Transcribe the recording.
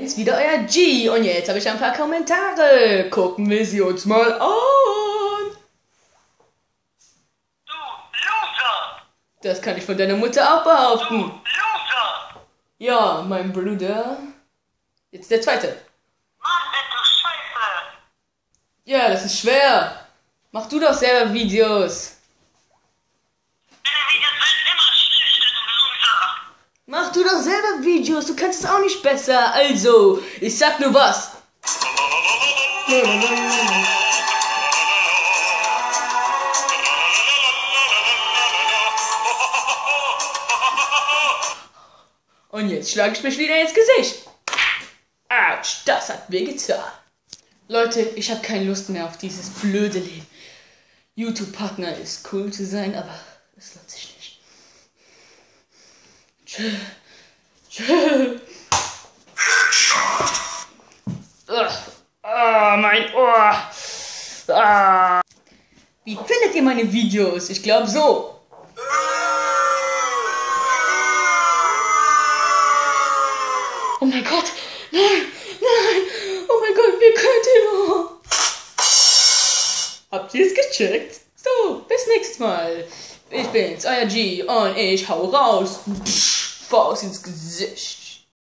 bin's, wieder euer G. Und jetzt habe ich ein paar Kommentare. Gucken wir sie uns mal an. Du Loser! Das kann ich von deiner Mutter auch behaupten. Loser! Ja, mein Bruder. Jetzt der zweite. Mann, bist du scheiße! Ja, das ist schwer. Mach du doch selber Videos. Deine Videos sind immer schlecht, du Loser! Mach du doch selber Videos, du kannst es auch nicht besser. Also, ich sag nur was. Und jetzt schlage ich mich wieder ins Gesicht. Autsch, das hat wehgetan. Leute, ich habe keine Lust mehr auf dieses blöde Leben. YouTube-Partner ist cool zu sein, aber es lohnt sich nicht. Tschö. Mein Ohr. Wie findet ihr meine Videos? Ich glaube so. Oh mein Gott. Nein. Oh mein Gott, wie könnt ihr? Habt ihr es gecheckt? So, bis nächstes Mal. Ich bin's, euer G, und ich hau raus. Faust ins Gesicht.